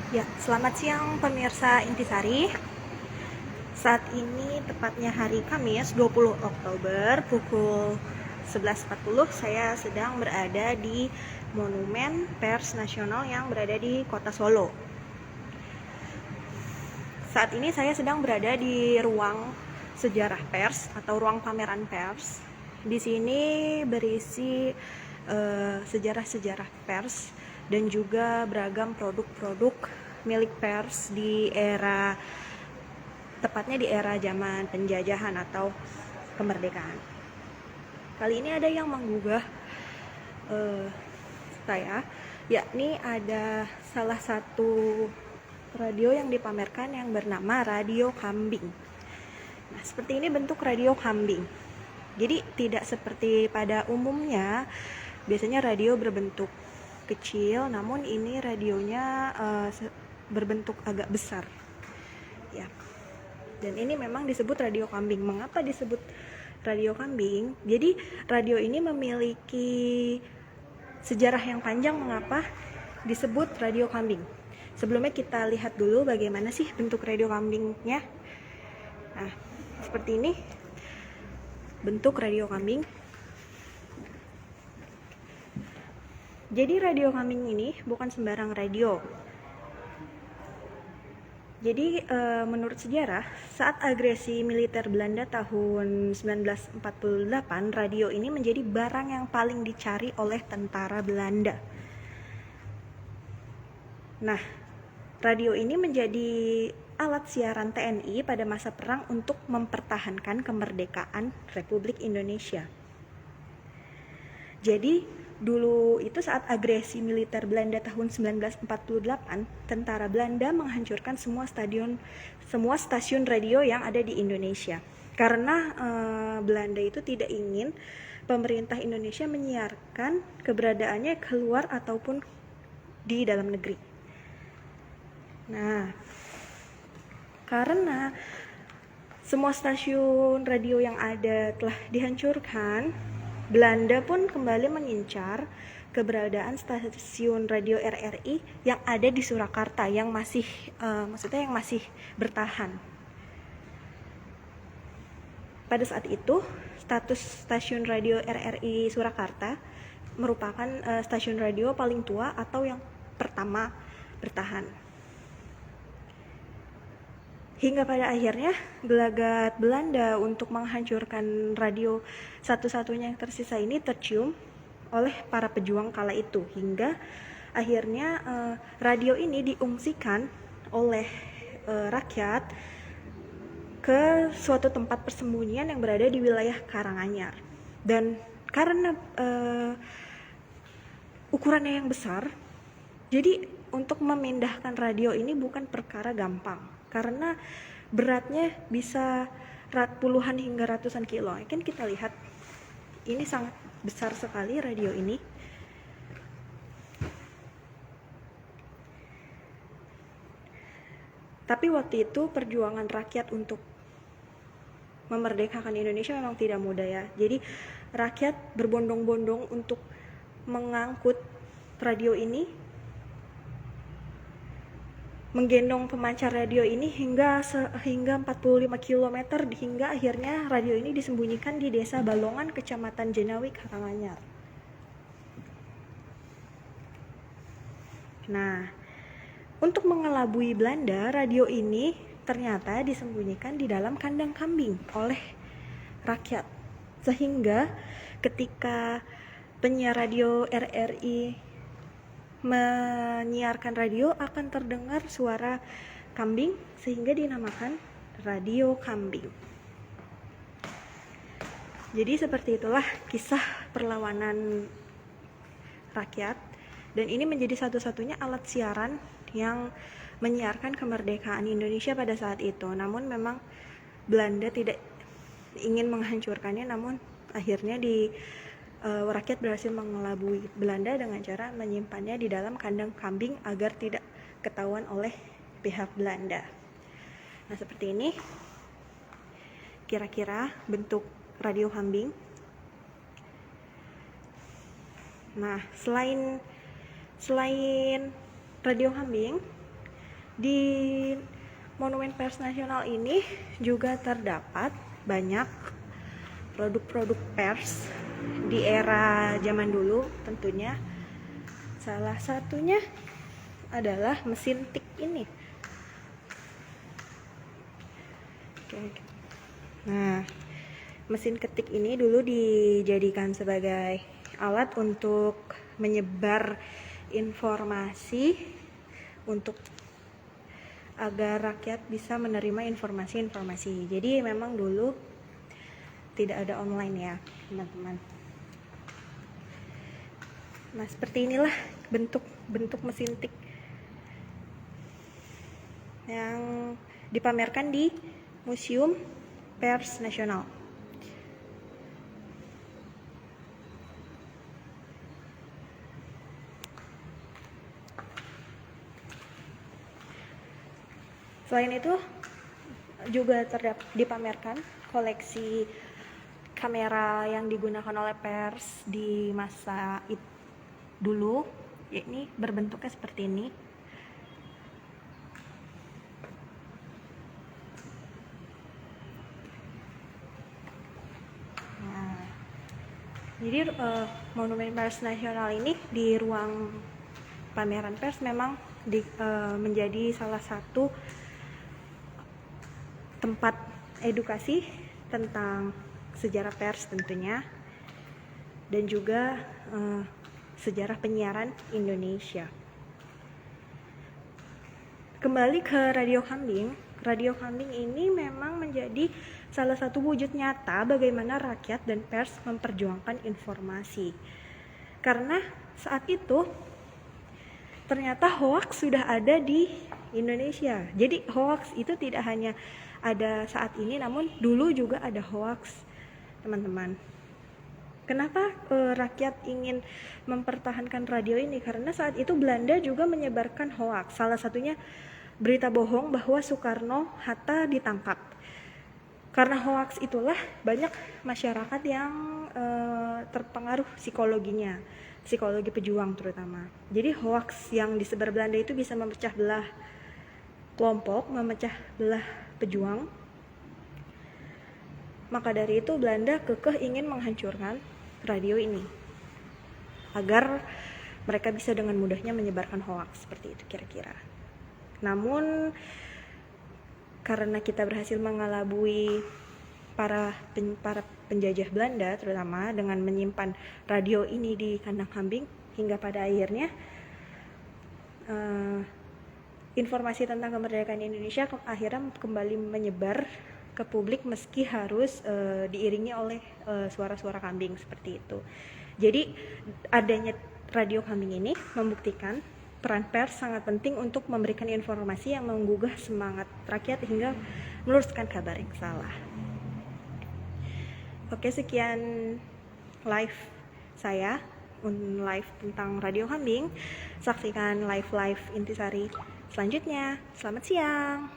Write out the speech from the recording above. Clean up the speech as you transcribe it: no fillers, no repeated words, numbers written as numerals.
Ya, selamat siang pemirsa Intisari. Saat ini tepatnya hari Kamis 20 Oktober pukul 11.40 saya sedang berada di Monumen Pers Nasional yang berada di Kota Solo. Saat ini saya sedang berada di ruang sejarah pers atau ruang pameran pers. Di sini berisi sejarah-sejarah pers dan juga beragam produk-produk milik pers di era tepatnya di era zaman penjajahan atau kemerdekaan. Kali ini ada yang menggugah saya, yakni ada salah satu radio yang dipamerkan yang bernama Radio Kambing. Nah, seperti ini bentuk radio kambing. Jadi tidak seperti pada umumnya, biasanya radio berbentuk kecil, namun ini radionya berbentuk agak besar. Ya. Dan ini memang disebut radio kambing. Mengapa disebut radio kambing? Jadi radio ini memiliki sejarah yang panjang mengapa disebut radio kambing. Sebelumnya kita lihat dulu bagaimana sih bentuk radio kambingnya. Nah, seperti ini bentuk radio kambing. Jadi radio kambing ini bukan sembarang radio. Jadi menurut sejarah, saat agresi militer Belanda tahun 1948, radio ini menjadi barang yang paling dicari oleh tentara Belanda. Nah, radio ini menjadi alat siaran TNI pada masa perang untuk mempertahankan kemerdekaan Republik Indonesia. Jadi dulu itu saat agresi militer Belanda tahun 1948, tentara Belanda menghancurkan semua stasiun radio yang ada di Indonesia. Karena Belanda itu tidak ingin pemerintah Indonesia menyiarkan keberadaannya keluar ataupun di dalam negeri. Nah, karena semua stasiun radio yang ada telah dihancurkan, Belanda pun kembali mengincar keberadaan stasiun radio RRI yang ada di Surakarta yang masih bertahan. Pada saat itu, status stasiun radio RRI Surakarta merupakan stasiun radio paling tua atau yang pertama bertahan. Hingga pada akhirnya gelagat Belanda untuk menghancurkan radio satu-satunya yang tersisa ini tercium oleh para pejuang kala itu. Hingga akhirnya radio ini diungsikan oleh rakyat ke suatu tempat persembunyian yang berada di wilayah Karanganyar. Dan karena ukurannya yang besar, jadi untuk memindahkan radio ini bukan perkara gampang. Karena beratnya bisa puluhan hingga ratusan kilo. Kan kita lihat ini sangat besar sekali radio ini. Tapi waktu itu perjuangan rakyat untuk memerdekakan Indonesia memang tidak mudah ya. Jadi rakyat berbondong-bondong untuk mengangkut radio ini, menggendong pemancar radio ini hingga 45 km, hingga akhirnya radio ini disembunyikan di Desa Balongan, Kecamatan Jenawi, Karanganyar. Nah, untuk mengelabui Belanda, radio ini ternyata disembunyikan di dalam kandang kambing oleh rakyat. Sehingga ketika penyiar radio RRI menyiarkan radio akan terdengar suara kambing sehingga dinamakan Radio Kambing. Jadi seperti itulah kisah perlawanan rakyat, dan ini menjadi satu-satunya alat siaran yang menyiarkan kemerdekaan Indonesia pada saat itu. Namun memang Belanda tidak ingin menghancurkannya, namun akhirnya rakyat berhasil mengelabui Belanda dengan cara menyimpannya di dalam kandang kambing agar tidak ketahuan oleh pihak Belanda. Nah, seperti ini kira-kira bentuk radio kambing. Nah, selain radio kambing, Di Monumen Pers Nasional ini juga terdapat banyak produk-produk pers di era zaman dulu tentunya. Salah satunya adalah mesin tik ini. Nah, mesin ketik ini dulu dijadikan sebagai alat untuk menyebar informasi untuk agar rakyat bisa menerima informasi-informasi. Jadi memang dulu tidak ada online ya, teman-teman. Nah, seperti inilah bentuk mesin tik yang dipamerkan di Museum Pers Nasional. Selain itu juga dipamerkan koleksi kamera yang digunakan oleh pers di masa dulu, yakni berbentuknya seperti ini. Nah, jadi Monumen Pers Nasional ini di ruang pameran pers memang menjadi salah satu tempat edukasi tentang sejarah pers tentunya, dan juga sejarah penyiaran Indonesia. Kembali ke Radio Kambing. Radio Kambing ini memang menjadi salah satu wujud nyata bagaimana rakyat dan pers memperjuangkan informasi. Karena saat itu ternyata hoax sudah ada di Indonesia. Jadi hoax itu tidak hanya ada saat ini, namun dulu juga ada hoax, teman-teman. Kenapa rakyat ingin mempertahankan radio ini? Karena saat itu Belanda juga menyebarkan hoaks. Salah satunya berita bohong bahwa Soekarno-Hatta ditangkap. Karena hoaks itulah banyak masyarakat yang terpengaruh psikologinya, psikologi pejuang terutama. Jadi hoaks yang disebar Belanda itu bisa memecah belah kelompok, memecah belah pejuang. Maka dari itu Belanda kekeh ingin menghancurkan radio ini agar mereka bisa dengan mudahnya menyebarkan hoaks seperti itu kira-kira. Namun karena kita berhasil mengelabui para penjajah Belanda terutama dengan menyimpan radio ini di kandang kambing, hingga pada akhirnya informasi tentang kemerdekaan Indonesia akhirnya kembali menyebar ke publik meski harus diiringi oleh suara-suara kambing seperti itu. Jadi adanya Radio Kambing ini membuktikan peran pers sangat penting untuk memberikan informasi yang menggugah semangat rakyat hingga meluruskan kabar yang salah. Oke, sekian live saya, live tentang Radio Kambing. Saksikan live Intisari selanjutnya. Selamat siang.